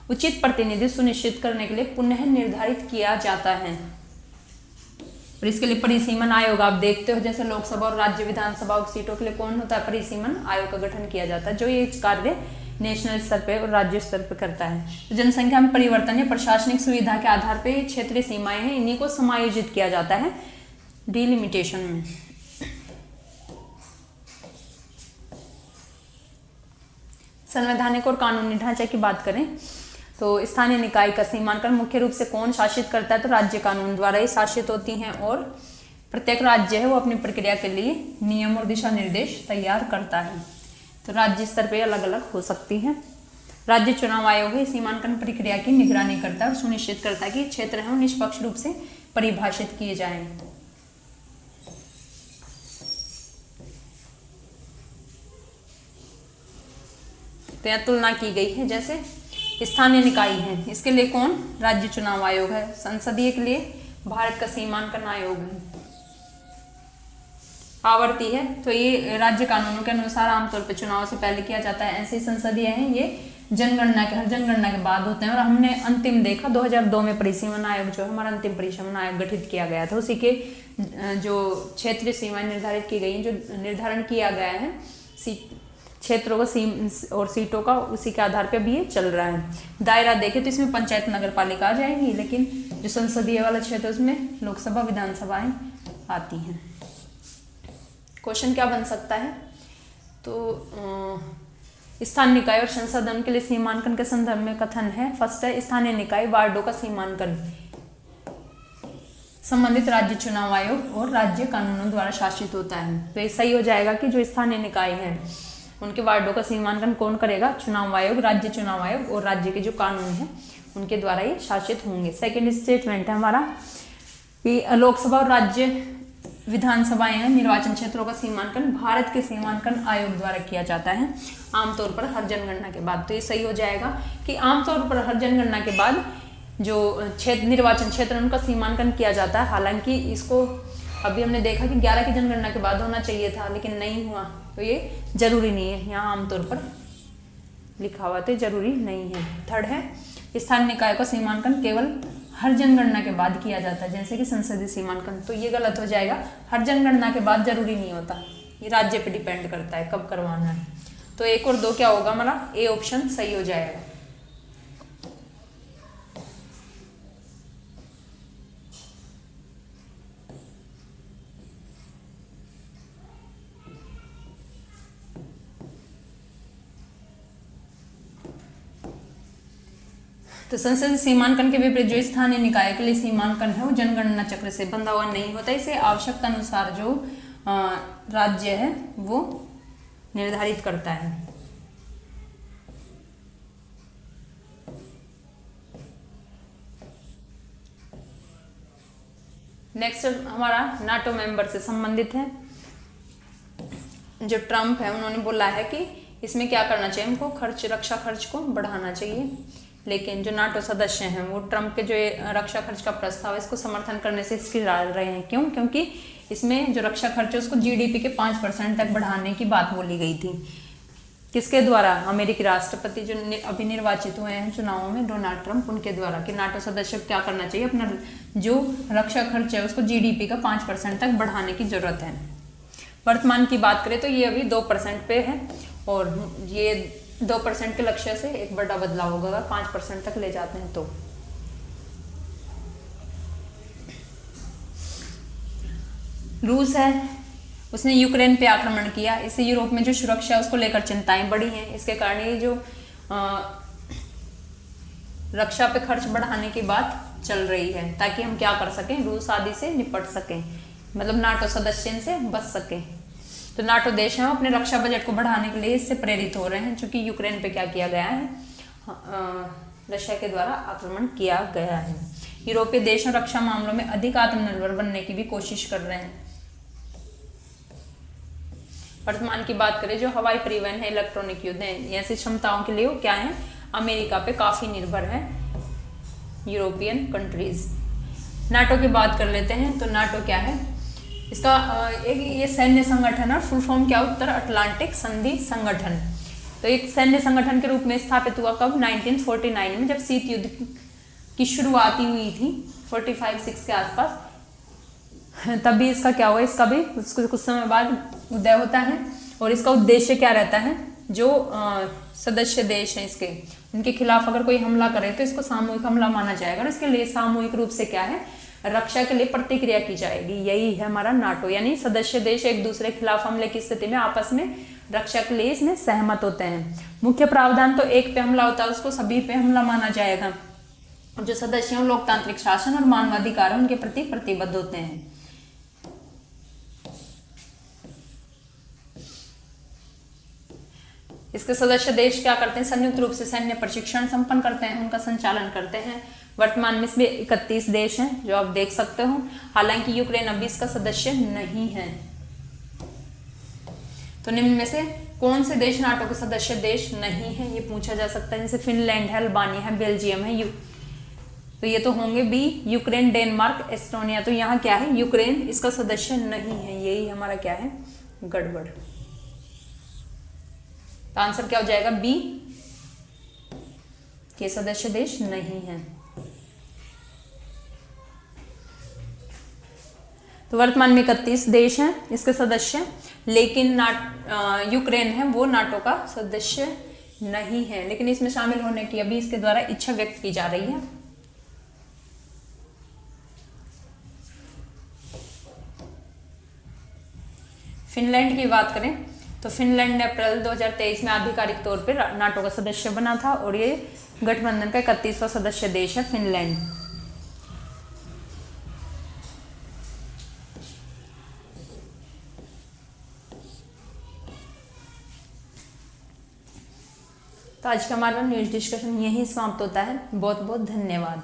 उचित प्रतिनिधित्व सुनिश्चित करने के लिए पुनः निर्धारित किया जाता है। और इसके लिए परिसीमन आयोग आप देखते हो, जैसे लोकसभा और राज्य विधानसभा की सीटों के लिए कौन होता है, परिसीमन आयोग का गठन किया जाता है, जो ये कार्य नेशनल स्तर पे और राज्य स्तर पे करता है। तो जनसंख्या में परिवर्तन या प्रशासनिक सुविधा के आधार पे क्षेत्रीय सीमाएं हैं, इन्हीं को समायोजित किया जाता है डिलिमिटेशन में। संवैधानिक और कानूनी ढांचे की बात करें तो स्थानीय निकाय का सीमांकन मुख्य रूप से कौन शासित करता है, तो राज्य कानून द्वारा ही शासित होती हैं, और प्रत्येक राज्य है वो अपनी प्रक्रिया के लिए नियम और दिशा निर्देश तैयार करता है। तो राज्य स्तर पे अलग अलग हो सकती है। राज्य चुनाव आयोग है सीमांकन प्रक्रिया की निगरानी करता है और सुनिश्चित करता है कि क्षेत्र है वो निष्पक्ष रूप से परिभाषित किए जाएं। तो यहाँ तुलना की गई है, जैसे स्थानीय निकाय है इसके लिए कौन, राज्य चुनाव आयोग है। संसदीय के लिए भारत का सीमांकन आयोग है। आवर्ती है तो ये राज्य कानूनों के अनुसार आमतौर पर चुनाव से पहले किया जाता है। ऐसे ही संसदीय है ये जनगणना के, हर जनगणना के बाद होते हैं। और हमने अंतिम देखा 2002 में परिसीमन आयोग जो है हमारा अंतिम परिसीमन आयोग गठित किया गया था। उसी के जो क्षेत्रीय सीमाएं निर्धारित की गई, जो निर्धारण किया गया है क्षेत्रों का और सीटों का, उसी के आधार पे अभी ये चल रहा है। दायरा देखें तो इसमें पंचायत नगर पालिका आ जाएंगी, लेकिन जो संसदीय वाला क्षेत्र उसमें लोकसभा विधानसभाएं आती हैं। क्वेश्चन क्या बन सकता है, तो स्थानीय निकाय और संसदन के लिए सीमांकन के संदर्भ में कथन है। फर्स्ट है, स्थानीय निकाय वार्डों का सीमांकन संबंधित राज्य चुनाव आयोग और राज्य कानूनों द्वारा शासित होता है। तो ये सही हो जाएगा कि जो स्थानीय निकाय है उनके वार्डों का सीमांकन कौन करेगा, चुनाव आयोग, राज्य चुनाव आयोग और राज्य के जो कानून हैं उनके द्वारा ये शासित होंगे। सेकंड स्टेटमेंट है हमारा कि लोकसभा और राज्य विधानसभाएं हैं, निर्वाचन क्षेत्रों का सीमांकन भारत के सीमांकन आयोग द्वारा किया जाता है, आमतौर पर हर जनगणना के बाद। तो ये सही हो जाएगा कि आमतौर पर हर जनगणना के बाद जो क्षेत्र निर्वाचन क्षेत्र उनका सीमांकन किया जाता है। हालांकि इसको अभी हमने देखा कि 11 की जनगणना के बाद होना चाहिए था, लेकिन नहीं हुआ, तो ये जरूरी नहीं है, यहाँ आमतौर पर लिखा हुआ तो जरूरी नहीं है। थर्ड है, स्थानीय निकाय का सीमांकन केवल हर जनगणना के बाद किया जाता है, जैसे कि संसदीय सीमांकन। तो ये गलत हो जाएगा, हर जनगणना के बाद जरूरी नहीं होता, ये राज्य पे डिपेंड करता है कब करवाना है। तो 1 और 2 क्या होगा हमारा, ए ऑप्शन सही हो जाएगा। तो संसदीय सीमांकन के विपरीत जो स्थानीय निकाय के लिए सीमांकन है वो जनगणना चक्र से बंधा हुआ नहीं होता। इसे आवश्यकता अनुसार जो राज्य है वो निर्धारित करता है। नेक्स्ट हमारा नाटो मेंबर से संबंधित है। जो ट्रम्प है उन्होंने बोला है कि इसमें क्या करना चाहिए, हमको रक्षा खर्च को बढ़ाना चाहिए। लेकिन जो नाटो सदस्य हैं वो ट्रम्प के जो रक्षा खर्च का प्रस्ताव है इसको समर्थन करने से डाल रहे हैं। क्यों? क्योंकि इसमें जो रक्षा खर्च है उसको जीडीपी के 5% तक बढ़ाने की बात बोली गई थी। किसके द्वारा? अमेरिकी राष्ट्रपति जो अभी निर्वाचित हुए हैं चुनावों में, डोनाल्ड ट्रम्प, उनके द्वारा कि नाटो सदस्य क्या करना चाहिए, अपना जो रक्षा खर्च है उसको जीडीपी का 5% तक बढ़ाने की जरूरत है। वर्तमान की बात करें तो ये अभी 2% पे है और ये 2% के लक्ष्य से एक बड़ा बदलाव होगा अगर 5% तक ले जाते हैं तो। रूस है, उसने यूक्रेन पे आक्रमण किया। इससे यूरोप में जो सुरक्षा है उसको लेकर चिंताएं बढ़ी हैं। इसके कारण ये जो रक्षा पे खर्च बढ़ाने की बात चल रही है ताकि हम क्या कर सकें, रूस आदि से निपट सकें, मतलब नाटो सदस्य से बच सकें। तो नाटो देश हैं अपने रक्षा बजट को बढ़ाने के लिए इससे प्रेरित हो रहे हैं, क्योंकि यूक्रेन पे क्या किया गया है, रशिया के द्वारा आक्रमण किया गया है। यूरोपीय देश रक्षा मामलों में अधिक आत्मनिर्भर बनने की भी कोशिश कर रहे हैं। वर्तमान की बात करें, जो हवाई परिवहन है, इलेक्ट्रॉनिक युद्ध है, ऐसी क्षमताओं के लिए वो क्या है, अमेरिका पे काफी निर्भर है यूरोपियन कंट्रीज। नाटो की बात कर लेते हैं। तो नाटो क्या है, इसका एक ये सैन्य संगठन है, फुल फॉर्म क्या, उत्तर अटलांटिक संधि संगठन। तो एक सैन्य संगठन के रूप में स्थापित हुआ कब, 1949 में, जब शीत युद्ध की शुरुआत हुई थी 45-46 के आसपास। तभी इसका क्या हुआ, इसका भी कुछ समय बाद उदय होता है। और इसका उद्देश्य क्या रहता है, जो सदस्य देश हैं इसके, उनके खिलाफ अगर कोई हमला करे तो इसको सामूहिक हमला माना जाएगा और इसके लिए सामूहिक रूप से क्या है, रक्षा के लिए प्रतिक्रिया की जाएगी। यही है हमारा नाटो, यानी सदस्य देश एक दूसरे के खिलाफ हमले की स्थिति में आपस में रक्षा के लिए इसमें सहमत होते हैं। मुख्य प्रावधान तो एक पे हमला होता है उसको सभी पे हमला माना जाएगा। जो सदस्य हैं लोकतांत्रिक शासन और मानवाधिकार उनके प्रति प्रतिबद्ध होते हैं। इसके सदस्य देश क्या करते हैं, संयुक्त रूप से सैन्य प्रशिक्षण संपन्न करते हैं, उनका संचालन करते हैं। वर्तमान में इसमें 31 देश हैं जो आप देख सकते हो। हालांकि यूक्रेन अभी इसका सदस्य नहीं है। तो निम्न में से कौन से देश नाटो के सदस्य देश नहीं है, ये पूछा जा सकता है। जैसे फिनलैंड है, अल्बानिया है, बेल्जियम है, तो ये तो होंगे बी, यूक्रेन, डेनमार्क, एस्टोनिया। तो यहाँ क्या है, यूक्रेन इसका सदस्य नहीं है। यही हमारा क्या है, गड़बड़। तो आंसर क्या हो जाएगा, बी, के सदस्य देश नहीं है। तो वर्तमान में 31 देश हैं इसके सदस्य, लेकिन यूक्रेन है वो नाटो का सदस्य नहीं है, लेकिन इसमें शामिल होने की अभी इसके द्वारा इच्छा व्यक्त की जा रही है। फिनलैंड की बात करें तो फिनलैंड ने अप्रैल 2023 में आधिकारिक तौर पर नाटो का सदस्य बना था और ये गठबंधन का 31वां सदस्य देश है फिनलैंड। तो आज का हमारा न्यूज डिस्कशन यहीं समाप्त होता है। बहुत बहुत धन्यवाद।